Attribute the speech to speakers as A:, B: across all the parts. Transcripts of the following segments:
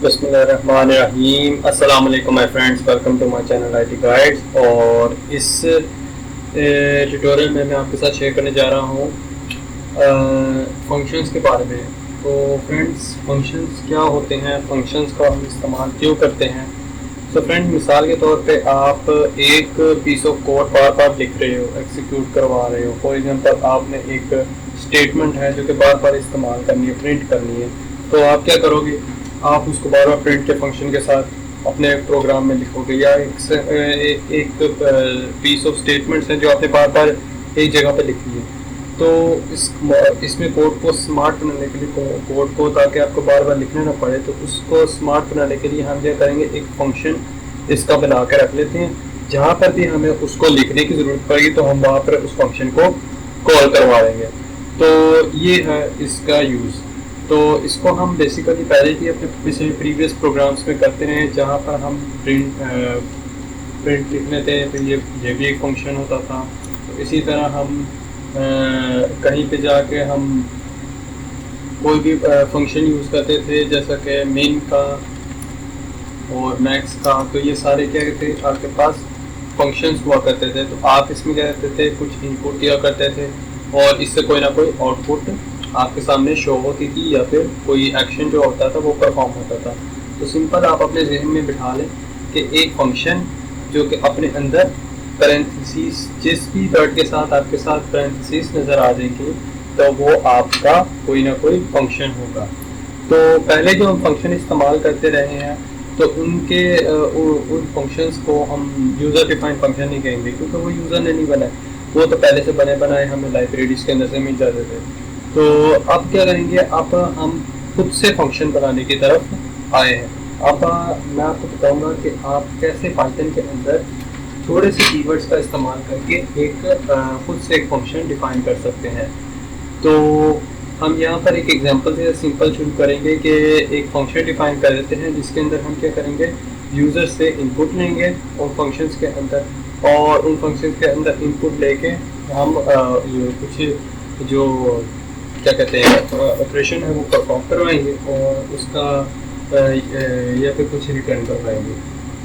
A: बिस्मिल्लाहिर्रहमानिर्रहीम। अस्सलाम वालेकुम my friends, welcome to my channel IT guides. और इस ट्यूटोरियल में मैं आपके साथ शेयर करने जा रहा हूँ फंक्शंस के बारे में। तो फ्रेंड्स, फंक्शंस क्या होते हैं, फंक्शंस का हम इस्तेमाल क्यों करते हैं। तो फ्रेंड्स, मिसाल के तौर पे आप एक पीस ऑफ कोड बार बार लिख रहे हो, एग्जीक्यूट करवा रहे हो। फॉर एग्जांपल, आपने एक स्टेटमेंट है जो कि बार बार इस्तेमाल करनी है, प्रिंट करनी है। तो आप क्या करोगे, आप उसको बार बार प्रिंट के फंक्शन के साथ अपने प्रोग्राम में लिखोगे, या एक पीस ऑफ स्टेटमेंट्स हैं जो आपने बार बार एक जगह पे लिखनी है। तो इसमें कोड को स्मार्ट बनाने के लिए, कोड को ताकि आपको बार बार लिखना ना पड़े, तो उसको स्मार्ट बनाने के लिए हम क्या करेंगे, एक फंक्शन इसका बना के रख लेते हैं। जहाँ पर भी हमें उसको लिखने की ज़रूरत पड़ेगी तो हम वहाँ पर उस फंक्शन को कॉल करवा देंगे। तो ये है इसका यूज़। तो इसको हम बेसिकली पहले ही अपने प्रीवियस प्रोग्राम्स में करते रहे, जहाँ पर हम प्रिंट लिख लेते हैं, तो ये भी एक फंक्शन होता था। तो इसी तरह हम कहीं पे जाके हम कोई भी फंक्शन यूज़ करते थे, जैसा कि मेन का और मैक्स का। तो ये सारे क्या कहते थे, आपके पास फंक्शंस हुआ करते थे। तो आप इसमें क्या करते थे, कुछ इनपुट दिया करते थे और इससे कोई ना कोई आउटपुट आपके सामने शो होती थी, या फिर कोई एक्शन जो होता था वो परफॉर्म होता था। तो सिंपल आप अपने जहन में बिठा लें कि एक फंक्शन जो कि अपने अंदर पैरेंथेसिस, जिस भी वर्ड के साथ आपके साथ पैरेंथेसिस नज़र आ जाएंगे, तो वो आपका कोई ना कोई फंक्शन होगा। तो पहले जो हम फंक्शन इस्तेमाल करते रहे हैं, तो उन फंक्शंस को हम यूज़र डिफाइंड फंक्शन नहीं कहेंगे, क्योंकि वो यूज़र ने नहीं बनाए, वो तो पहले से बने बनाए हमें लाइब्रेरीज के अंदर से मिल जाते थे। तो अब क्या करेंगे, अब हम खुद से फंक्शन बनाने की तरफ आए हैं। अब मैं आपको बताऊंगा कि आप कैसे पाइथन के अंदर थोड़े से कीवर्ड्स का इस्तेमाल करके एक खुद से एक फंक्शन डिफाइन कर सकते हैं। तो हम यहाँ पर एक एग्जांपल से सिंपल शुरू करेंगे कि एक फंक्शन डिफाइन कर देते हैं, जिसके अंदर हम क्या करेंगे, यूज़र से इनपुट लेंगे और फंक्शंस के अंदर, और उन फंक्शंस के अंदर इनपुट लेके हम कुछ जो क्या कहते हैं ऑपरेशन है वो परफॉर्म करवाएंगे और उसका या फिर कुछ रिटर्न करवाएंगे।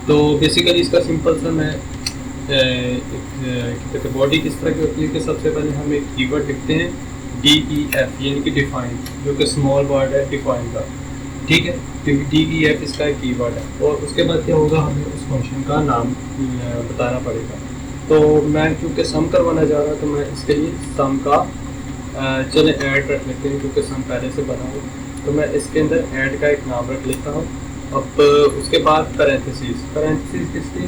A: तो बेसिकली इसका सिंपल सा मैं कहते बॉडी किस तरह की होती है कि सबसे पहले हम एक कीवर्ड लिखते हैं, DEF, यानी कि डिफाइन, जो कि स्मॉल वर्ड है डिफाइन का। ठीक है, DEF इसका एक कीवर्ड है। और उसके बाद क्या होगा, हमें उस फंक्शन का नाम बताना पड़ेगा। तो मैं चूँकि सम करवाना चाह रहा, तो मैं इसके लिए सम का चले ऐड रख लेते हैं, क्योंकि सम पहले से बना हो। तो मैं इसके अंदर ऐड का एक नाम रख लेता हूँ। अब उसके बाद पैरेंथेसिस किसलिए,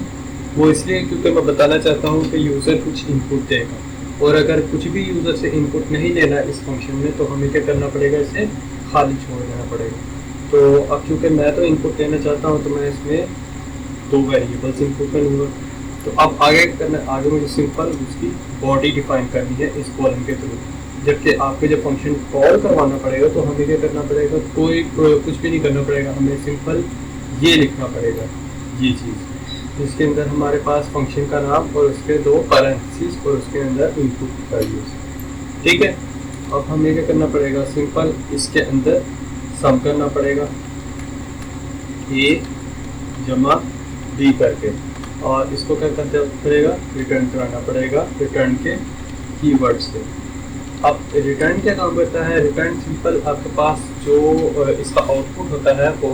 A: वो इसलिए क्योंकि मैं बताना चाहता हूँ कि यूज़र कुछ इनपुट देगा, और अगर कुछ भी यूज़र से इनपुट नहीं लेना इस फंक्शन में, तो हमें क्या करना पड़ेगा, इसे खाली छोड़ देना पड़ेगा। तो अब चूँकि मैं तो इनपुट लेना चाहता हूँ, तो मैं इसमें 2 वेरिएबल्स इनपुट में लूँगा। तो अब आगे मुझे सिंपल उसकी बॉडी डिफाइन करनी है इस कॉलम के थ्रू। जबकि आपको जब फंक्शन कॉल करवाना पड़ेगा, तो हमें क्या करना पड़ेगा, कोई कुछ भी नहीं करना पड़ेगा, हमें सिंपल ये लिखना पड़ेगा, ये चीज़। इसके अंदर हमारे पास फंक्शन का नाम और उसके 2 पैरेंथेसिस और उसके अंदर इनपुट वैल्यूज। ठीक है, अब हमें क्या करना पड़ेगा, सिंपल इसके अंदर सम करना पड़ेगा, A जमा B करके, और इसको क्या करना पड़ेगा, रिटर्न कराना पड़ेगा रिटर्न के कीवर्ड से। अब रिटर्न क्या काम करता है, रिटर्न सिंपल आपके पास जो इसका आउटपुट होता है वो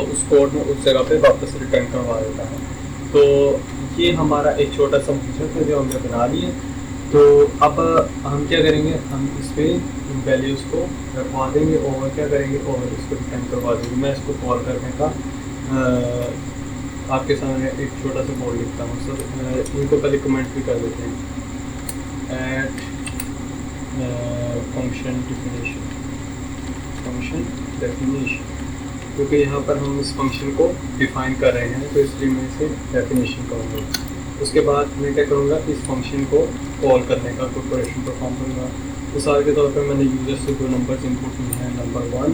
A: उस कोड में उस जगह पे वापस रिटर्न करवा देता है। तो ये हमारा एक छोटा सा फंक्शन है जो हमने बना लिया। तो अब हम क्या करेंगे, हम इस पर वैल्यूज़ को रखवा देंगे और क्या करेंगे, और इसको रिटर्न करवा देंगे। मैं इसको कॉल करने का आपके सामने एक छोटा सा कोड लिखता हूँ। सब इनको पहले कमेंट भी कर देते हैं, एट फंक्शन डेफिनेशन, क्योंकि यहाँ पर हम इस फंक्शन को डिफाइन कर रहे हैं, तो इसलिए मैं इसे डेफिनेशन कहूँगा। उसके बाद मैं क्या करूँगा, इस फंक्शन को कॉल करने का कोई ऑपरेशन परफॉर्म करूँगा। मिसाल के तौर पर मैंने यूज़र से 2 नंबर्स इनपुट लिए हैं, नंबर 1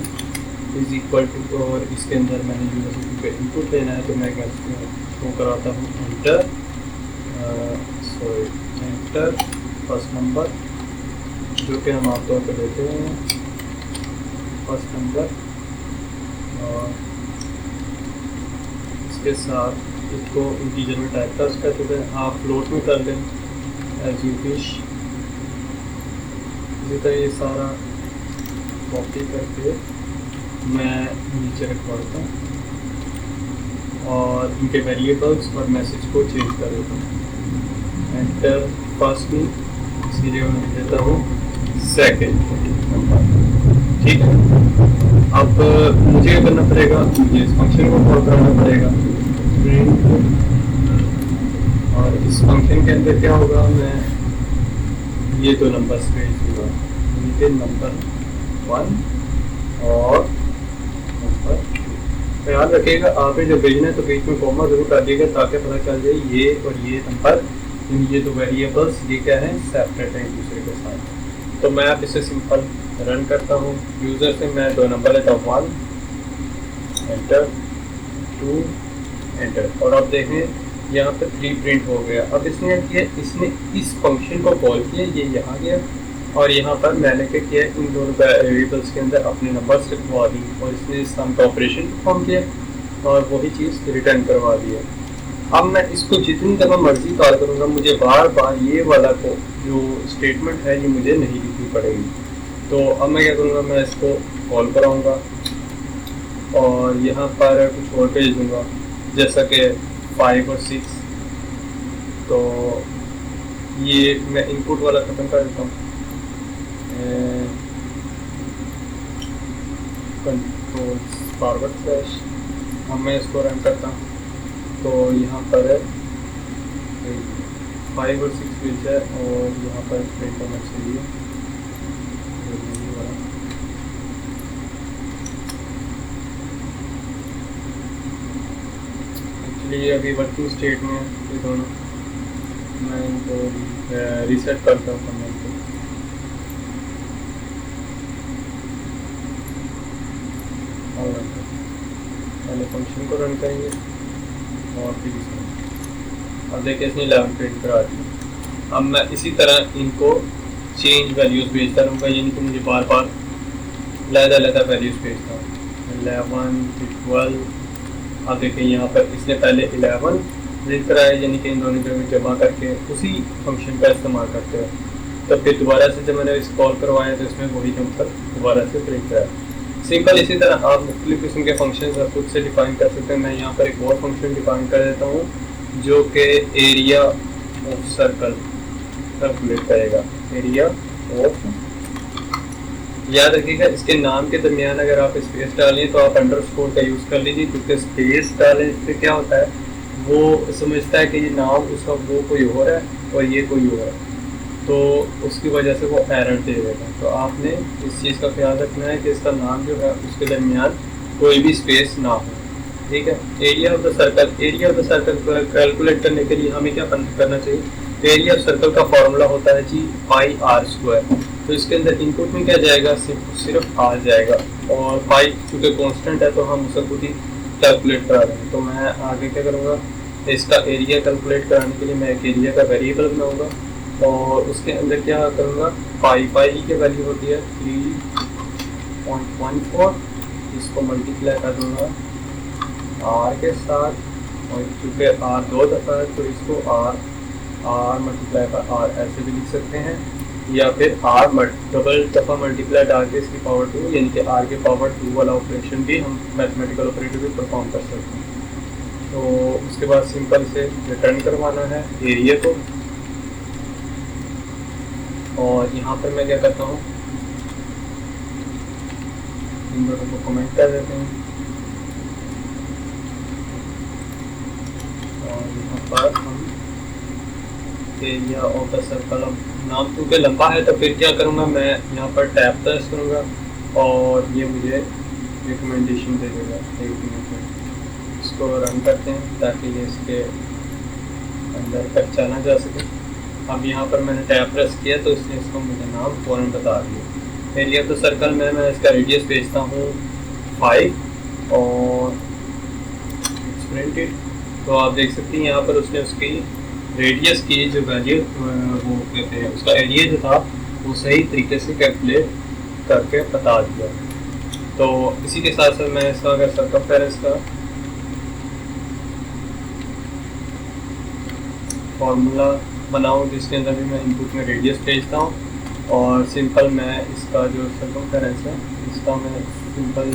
A: इज़ इक्वल टू, और इसके अंदर मैंने यूज़र से इनपुट लेना है, तो मैं क्या वो कराता हूँ, एंटर फर्स्ट नंबर, जो कि हम आमतौर पर लेते हैं फर्स्ट नंबर, और उसके साथ इसको इंटीजर में टाइप कर सकते हैं, आप फ्लोट में कर दें एज यू विश। इसी तरह ये सारा कॉपी करके मैं नीचे रखवा देता हूँ और इनके वेरिएबल्स और मैसेज को चेंज कर देता हूँ। एंटर फर्स्ट में इसकी जगह मैं देता हूँ सेकेंड, ठीक है। अब मुझे क्या करना पड़ेगा, मुझे इस फंक्शन को कॉल करना पड़ेगा और इस फंक्शन के अंदर क्या होगा, मैं ये दो नंबर भेज दूँगा, नंबर 1 और नंबर। ख्याल रखिएगा आपने जो भेजना है तो बीच में कॉमा जरूर कर दीजिएगा ताकि पता चल जाए ये और ये नंबर, ये दो वेरिएबल्स ये क्या है, सेपरेट है एक दूसरे के साथ। तो मैं अब इसे सिंपल रन करता हूँ। यूज़र से मैं दो नंबर लेता हूँ 1 एंटर 2 एंटर, और अब देखें यहाँ पे 3 प्रिंट हो गया। अब इसने किया, इसने इस फंक्शन को कॉल किया, ये यहाँ गया और यहाँ पर मैंने क्या किया, इन दोनों वेरिएबल्स के अंदर अपने नंबर्स लिखवा दी और इसने सम का ऑपरेशन परफॉर्म किया और वही चीज़ रिटर्न करवा दिया। अब मैं इसको जितनी दफ़ा मर्जी कॉल करूँगा, मुझे बार बार ये वाला को जो स्टेटमेंट है ये मुझे नहीं लिखनी पड़ेगी। तो अब मैं क्या करूँगा, मैं इसको कॉल कराऊँगा और यहाँ पर कुछ और भेज दूँगा जैसा कि 5 और 6। तो ये मैं इनपुट वाला ख़त्म कर देता हूँ, कंट्रोल फॉरवर्ड स्लैश। अब मैं इसको रन करता हूँ तो यहाँ पर 5 और 6 पेज है और यहाँ पर प्रिंट होना चाहिए एक्चुअली ये अभी वर्किंग स्टेट में ये दोनों। मैं इनको रीसेट करता हूँ कमेंट को। पहले फंक्शन को रन करेंगे और फिर इसमें अब देखिए इसने 11 प्रिंट करा दिया। अब मैं इसी तरह इनको चेंज वैल्यूज़ भेजता रहूँगा, यानी कि मुझे बार बार अलग वैल्यूज़ भेजता हूँ 11 फिर 12। अब देखिए यहाँ पर इसने पहले 11 प्रिंट कराया, यानी कि इन दोनों को जमा करके उसी फंक्शन का इस्तेमाल करते हैं। तो फिर दोबारा से जब मैंने इस कॉल करवाया तो इसमें वही नंबर दोबारा से प्रिंट कराया। सिंपल इसी तरह आप मुख्तलिफ किस्म के फंक्शन खुद से डिफाइन कर सकते हैं। मैं यहाँ पर एक और फंक्शन डिफाइन कर देता हूँ जो कि एरिया ऑफ सर्कल कैलकुलेट करेगा। एरिया ऑफ, याद रखिएगा इसके नाम के दरमियान अगर आप स्पेस डालें तो आप अंडरस्कोर का यूज़ कर लीजिए, क्योंकि स्पेस डालें इससे क्या होता है, वो समझता है कि ये नाम उसका वो कोई और है और ये कोई और है, तो उसकी वजह से वो एरर दे देगा। तो आपने इस चीज़ का ख्याल रखना है कि इसका नाम जो है उसके दरमियान कोई भी स्पेस ना हो, ठीक है। Area of the circle, area of the circle calculate करने के लिए हमें क्या करना चाहिए, एरिया ऑफ सर्कल का फॉर्मूला होता है जी पाई आर स्क्वायर। तो इसके अंदर इनपुट में क्या जाएगा, सिर्फ आर जाएगा और पाई चूँकि कॉन्स्टेंट है तो हम उसे खुद ही कैलकुलेट करा देंगे। तो मैं आगे क्या करूँगा, इसका एरिया कैलकुलेट कराने के लिए मैं एक एरिया का वेरिएबल बनाऊँगा और उसके अंदर क्या करूँगा, पाई की वैल्यू होती है 3.14, इसको मल्टीप्लाई कर दूँगा आर के साथ, और चूँकि आर 2 दफ़ा है तो इसको आर मल्टीप्लाई पर आर ऐसे भी लिख सकते हैं, या फिर आर डबल दफ़ा मल्टीप्लाई डाल के इसकी पावर 2, यानी कि आर के पावर 2 वाला ऑपरेशन भी हम मैथमेटिकल ऑपरेटर भी परफॉर्म कर सकते हैं। तो उसके बाद सिंपल से रिटर्न करवाना है एरिया को, और यहाँ पर मैं क्या करता हूँ, इन दोनों को कमेंट कर देते हैं और यहाँ पर हम एरिया ऑफ द सर्कल, नाम क्योंकि लंबा है तो फिर क्या करूँगा, मैं यहाँ पर टैब प्रेस करूँगा और ये मुझे रिकमेंडेशन दे देगा। एक मिनट में इसको रन करते हैं ताकि ये इसके अंदर कच्चा ना जा सके। अब यहाँ पर मैंने टैब प्रेस किया तो इसने इसको मुझे नाम फ़ौरन बता दिया। एरिया ऑफ द सर्कल में मैं इसका रेडियस भेजता हूँ 5 और इट्स प्रिंटेड। तो आप देख सकते हैं यहाँ पर उसने उसकी रेडियस की जो वैल्यू वो कहते हैं उसका एरिया जो था वो सही तरीके से कैलकुलेट करके बता दिया। तो इसी के साथ साथ मैं इसका अगर सर्कमफेरेंस का फार्मूला बनाऊँ जिसके अंदर भी मैं इनपुट में रेडियस भेजता हूँ, और सिंपल मैं इसका जो सर्कमफेरेंस है इसका मैं सिंपल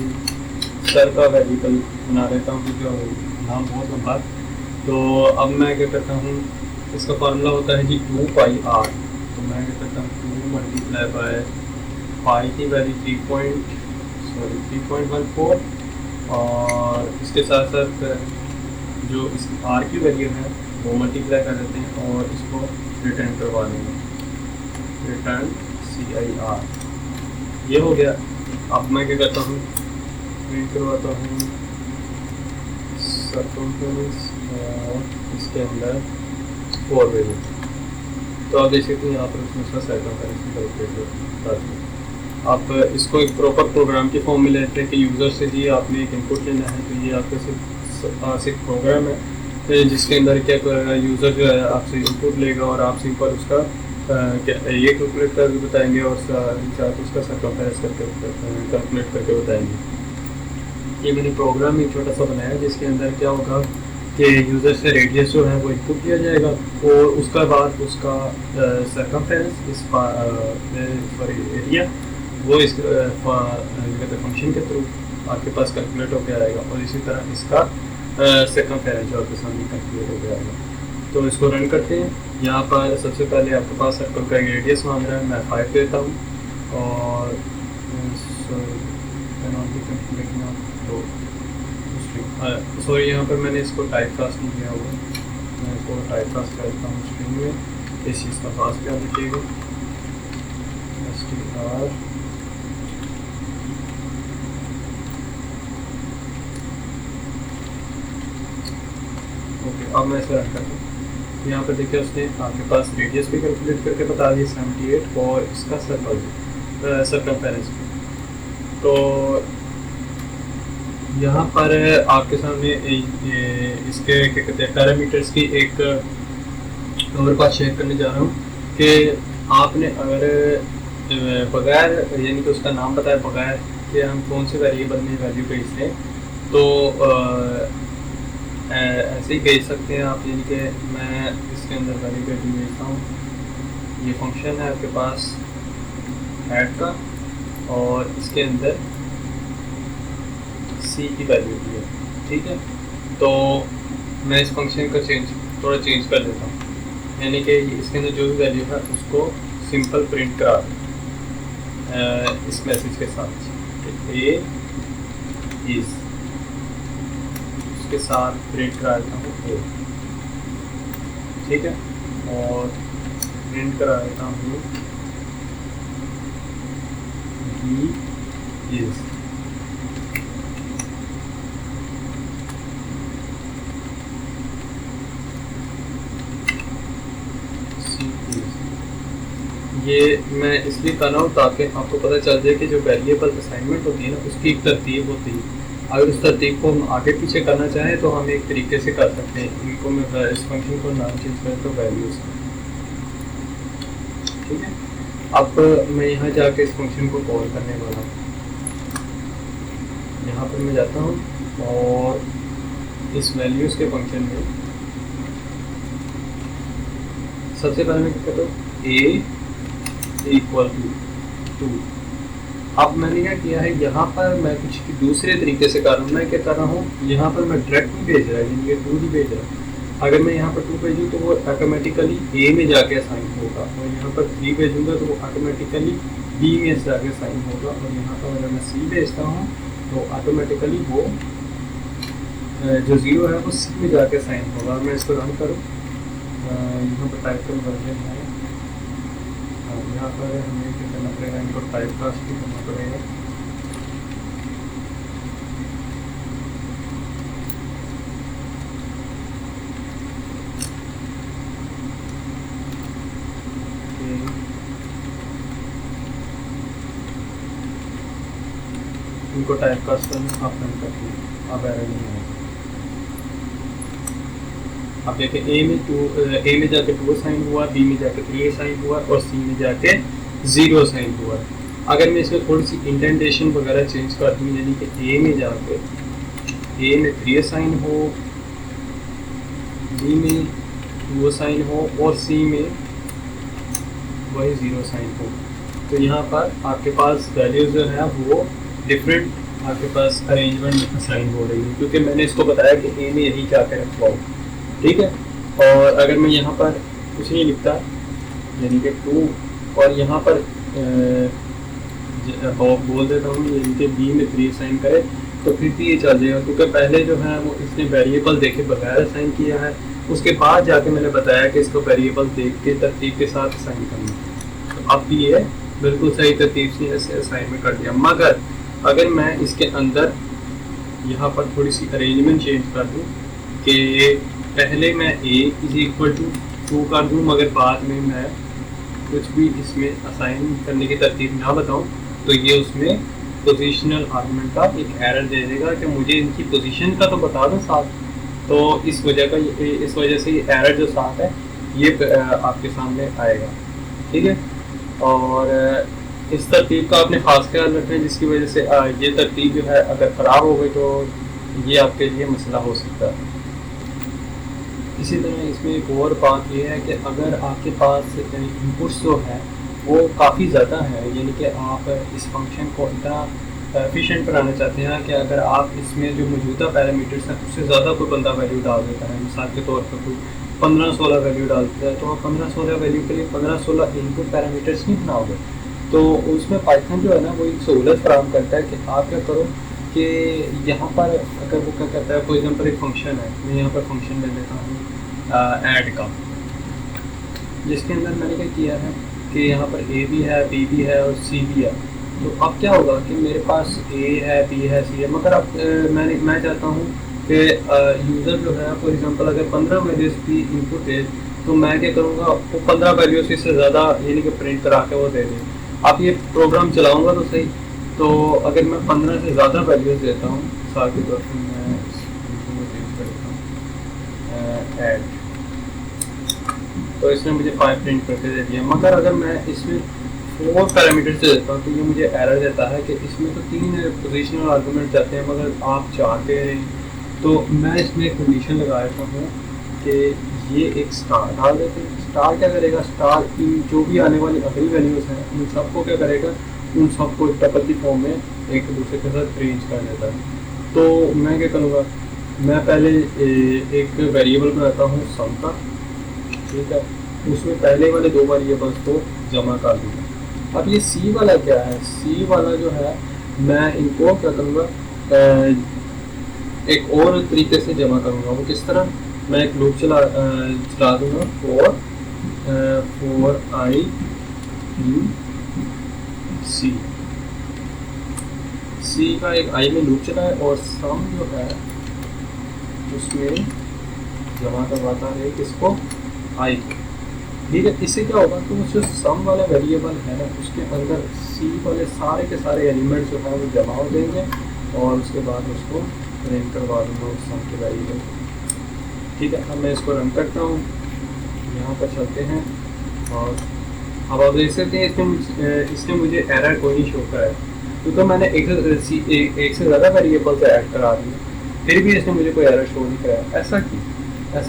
A: सर का वेरिएबल बना देता हूँ क्योंकि नाम बहुत लंबा। तो अब मैं क्या करता हूँ, इसका फार्मूला होता है जी 2πr। तो मैं क्या करता हूँ 2 मल्टीप्लाई बाय पाई की वैल्यू 3.14, और इसके साथ साथ जो इस आर की वैल्यू है वो मल्टीप्लाई कर देते हैं और इसको रिटर्न करवा देंगे, रिटर्न CIR। ये हो गया। अब मैं क्या करता हूँ, प्रिंट करवाता हूँ सर्कमफेरेंस और इसके अंदर 4 वैल्यू। तो आप देख सकते हैं यहाँ पर उसमें उसका सर्कमफेरेंस की कैलकुलेट करते हैं। आप इसको एक प्रॉपर प्रोग्राम की फॉर्म में लेते हैं कि यूज़र से जी आपने एक इनपुट लेना है, तो ये आपका सिर्फ प्रोग्राम है तो जिसके अंदर क्या करेगा, यूज़र जो है आपसे इनपुट लेगा और आप सिंपल उसका क्या ये कैलकुलेट करके बताएंगे और साथ उसका सर्कमफेरेंस करके कैलकुलेट करके बताएंगे। ये मैंने प्रोग्राम एक छोटा सा बनाया जिसके अंदर क्या होगा कि यूज़र से रेडियस जो है वो इनपुट किया जाएगा और उसका बाद उसका सर्कमफेरेंस इस सॉरी एरिया वो इस फंक्शन के थ्रू आपके पास कैलकुलेट होकर आएगा, और इसी तरह इसका सर्कमफेरेंस जो आपके सामने कैलकुलेट होकर आएगा। तो इसको रन करते हैं। यहाँ पर सबसे पहले आपके पास सर्कल का रेडियस मांग रहा है, मैं 5 देता हूँ, और तो सॉरी यहाँ पर मैंने इसको टाइप कास्ट नहीं किया हुआ, मैं इसको टाइप कास्ट करता हूँ स्ट्रिंग में। इस चीज़ का पास क्या लिखिएगा, str। ओके, अब मैं इसे रन करता हूँ। यहाँ पर देखिए उसने आपके पास रेडियस भी कैलकुलेट करके बता दी 78 और इसका सर्कमफेरेंस भी। तो यहाँ पर आपके सामने इसके क्या कहते हैं पैरामीटर्स की एक और बात शेयर करने जा रहा हूँ कि आपने अगर बगैर यानी कि उसका नाम बताया बगैर कि हम कौन से वेरिएबल में वैल्यू भेजते हैं, तो ऐसे ही भेज सकते हैं आप। यानी कि मैं इसके अंदर वैल्यू भेजता हूँ, ये फंक्शन है आपके पास ऐड का, और इसके अंदर C की वैल्यू दी है, ठीक है। तो मैं इस फंक्शन को थोड़ा चेंज कर देता हूँ, यानी कि इसके अंदर जो भी वैल्यू है उसको सिंपल प्रिंट करा दें इस मैसेज के साथ A is, उसके साथ प्रिंट करा देता हूँ A, ठीक है, और प्रिंट करा देता हूँ B is। ये मैं इसलिए कर रहा हूँ ताकि आपको पता चल जाए कि जो वेरिएबल असाइनमेंट होती है ना उसकी एक तरतीब होती है। अगर उस तरतीब को हम आगे पीछे करना चाहें तो हम एक तरीके से कर सकते हैं। इनको मैं इस फंक्शन को नाम चेंज करें तो वैल्यूज, ठीक है। अब मैं यहाँ जाके इस फंक्शन को कॉल करने वाला हूँ। यहाँ पर मैं जाता हूँ और इस वैल्यूज़ के फंक्शन में सबसे पहले मैं क्या करता हूँ A इक्वल टू 2। अब मैंने क्या किया है, यहाँ पर मैं कुछ दूसरे तरीके से कर रहा हूँ। मैं क्या कर रहा हूँ, यहाँ पर मैं डायरेक्ट नहीं भेज रहा, यानी कि 2 ही भेज रहा हूँ। अगर मैं यहाँ पर 2 भेजूँ तो वो ऑटोमेटिकली A में जाके असाइन होगा, और यहाँ पर 3 भेजूँगा तो वो ऑटोमेटिकली B में जाके असाइन होगा, और यहाँ पर अगर मैं C भेजता हूँ तो ऑटोमेटिकली वो जो 0 है वो C में जाके असाइन होगा। मैं इसको रन करूँ, यहाँ पर टाइप कर वर्जन है, यहाँ पर हमें क्या करना पड़ेगा, इनको टाइप कास्ट भी करना पड़ेगा। इनको टाइप कास्ट करना आप रन करते हैं, अब एरर नहीं आएगा। अब देखिए A में जाके 2 साइन हुआ, B में जाके 3 साइन हुआ, और C में जाके 0 साइन हुआ। अगर मैं इसमें थोड़ी सी इंडेंटेशन वगैरह चेंज कर दूँ, यानी कि A में जाके A में 3 साइन हो, B में वो साइन हो और सी में वही ज़ीरो साइन हो, तो यहाँ पर आपके पास वैल्यूज़ जो है वो डिफरेंट आपके पास अरेंजमेंट साइन हो रही है, क्योंकि मैंने इसको बताया कि ए में यही क्या कर रखा हो। ठीक है, और अगर मैं यहाँ पर कुछ नहीं लिखता यानी कि 2 और यहाँ पर बोल देता हूँ यानी कि बी में 3 साइन करे, तो फिर भी ये चल जाएगा, क्योंकि पहले जो है वो इसने वेरिएबल देखे बगैर साइन किया है, उसके बाद जाके मैंने बताया कि इसको वेरिएबल देख के तरतीब के साथ साइन करना है। तो अब भी ये बिल्कुल सही तरतीब से ऐसे साइन में कर दिया। मगर अगर मैं इसके अंदर यहाँ पर थोड़ी सी अरेंजमेंट चेंज कर दूँ कि पहले मैं a इज इक्वल टू 2 कर दूँ, मगर बाद में मैं कुछ भी इसमें असाइन करने की तरतीब ना बताऊँ, तो ये उसमें पोजिशनल आर्गुमेंट का एक एरर दे देगा कि मुझे इनकी पोजीशन का तो बता दो साथ। तो इस वजह से ये एरर जो साथ है ये आपके सामने आएगा। ठीक है, और इस तरतीब का आपने ख़ास ख्याल रखना है, जिसकी वजह से ये तरतीब जो है अगर ख़राब हो गई तो ये आपके लिए मसला हो सकता है। इसी तरह इसमें एक और बात ये है कि अगर आपके पास इनपुट्स जो है वो काफ़ी ज़्यादा है, यानी कि आप इस फंक्शन को इतना एफिशिएंट बनाना चाहते हैं कि अगर आप इसमें जो मौजूदा पैरामीटर्स हैं उससे ज़्यादा कोई बंदा वैल्यू डाल देता है, मिसाल के तौर पर कोई 15-16 वैल्यू डालता है, तो आप 15-16 वैल्यू के लिए 15-16 इनपुट पैरामीटर्स नहीं बनाओगे। तो उसमें पाइथन जो है ना वो एक सहूलत फराहम करता है कि आप क्या करो कि यहाँ पर अगर वो क्या कहता है, फॉर एग्जाम्पल एक फंक्शन है, मैं यहाँ पर फंक्शन ले लेता हूँ ऐड का, जिसके अंदर मैंने क्या किया है कि यहाँ पर ए भी है, बी भी है और सी भी है। तो अब क्या होगा कि मेरे पास ए है, बी है, सी है, मगर अब मैं चाहता हूँ कि यूज़र जो है फॉर एग्जांपल अगर 15 वैल्यूज़ की इनपुट दे, तो मैं क्या करूँगा वो 15 वैल्यूज़ से ज़्यादा यानी कि प्रिंट करा के वो दे दें। अब ये प्रोग्राम चलाऊँगा तो सही, तो अगर मैं 15 से ज़्यादा वैल्यूज़ देता हूँ, मिसाल के तौर पर मैं चेंज कर देता हूँ ऐड, तो इसने मुझे 5 प्रिंट करके दे दिया। मगर अगर मैं इसमें 4 पैरामीटर से देता हूँ तो ये मुझे एरर देता है कि इसमें तो 3 पोजिशनल आर्गूमेंट जाते हैं मगर आप 4 दे रहे हैं। तो मैं इसमें एक कंडीशन लगा देता हूँ कि ये एक स्टार डाल देते हैं। स्टार क्या करेगा, स्टार इन जो भी आने वाली अगली वैल्यूज़ हैं उन सबको क्या करेगा, उन सबको टपल की फॉर्म में एक दूसरे के साथ अरेंज कर देता है। तो मैं क्या करूँगा, मैं पहले एक वेरिएबल बनाता हूँ सम का, ठीक है, उसमें पहले वाले 2 वेरिएबल्स को जमा कर दूँगा। अब ये सी वाला क्या है, सी वाला जो है मैं इनको क्या करूँगा एक और तरीके से जमा करूँगा। वो किस तरह, मैं एक लूप चला दूँगा for I in C, सी का एक आई में लूप चला है और सम जो है उसमें जमा करवाता है किसको, आई। ठीक है, इससे क्या होगा कि जो सम वाला वेरिएबल है ना उसके अंदर सी वाले सारे के सारे एलिमेंट जो है वो जमा हो जाएंगे और उसके बाद उसको रन करवा दूँगा उस सम के वेरिएबल। ठीक है, अब मैं इसको रन करता हूँ, यहाँ पर चलते हैं और अब आप देख सकते हैं इसने मुझे एरर कोई नहीं शो करा है क्योंकि मैंने एक से ज़्यादा वेरिएबल्स ऐड करा दिए, फिर भी इसने मुझे कोई एरर शो नहीं कराया। ऐसा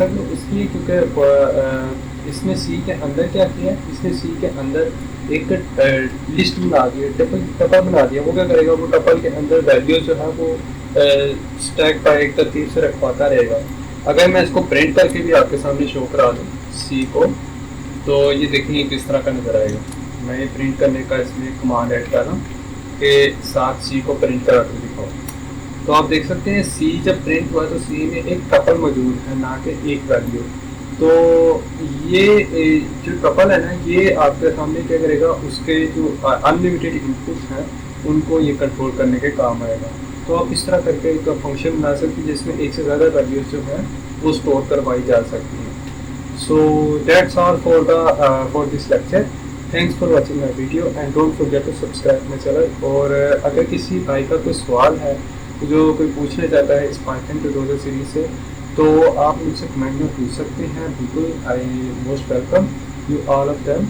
A: क्यों, इसलिए क्योंकि इसने सी के अंदर क्या किया, इसने सी के अंदर एक लिस्ट बना दी, टपल बना दिया। वो क्या करेगा, वो टपल के अंदर वैल्यूज जो है वो स्टैक पर एक तरतीब से रखवाता रहेगा। अगर मैं इसको प्रिंट करके भी आपके सामने शो करा दूँ सी को, तो ये देखेंगे किस तरह का नज़र आएगा। मैं ये प्रिंट करने का इसमें कमांड ऐड कर रहा हूँ के साथ सी को प्रिंट करा कर दिखाओ। तो आप देख सकते हैं सी जब प्रिंट हुआ तो सी में एक टपल मौजूद है, ना कि एक वैल्यू। तो ये जो टपल है ना, ये आपके सामने क्या करेगा, उसके जो अनलिमिटेड इनपुट्स हैं उनको ये कंट्रोल करने के काम आएगा। तो आप इस तरह करके एक फंक्शन बना सकते हैं जिसमें एक से ज़्यादा वैल्यूज जो है वो स्टोर करवाई जा सकती हैं। So that's all for this lecture. Thanks for watching my video and don't forget to subscribe my channel. और अगर किसी भाई का कोई सवाल है जो कोई पूछना चाहता है इस पाइथन ट्यूटोरियल सीरीज से, तो आप मुझसे कमेंट में पूछ सकते हैं। बिल्कुल, I most welcome you all of them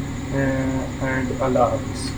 A: and अल्लाह हाफिज़।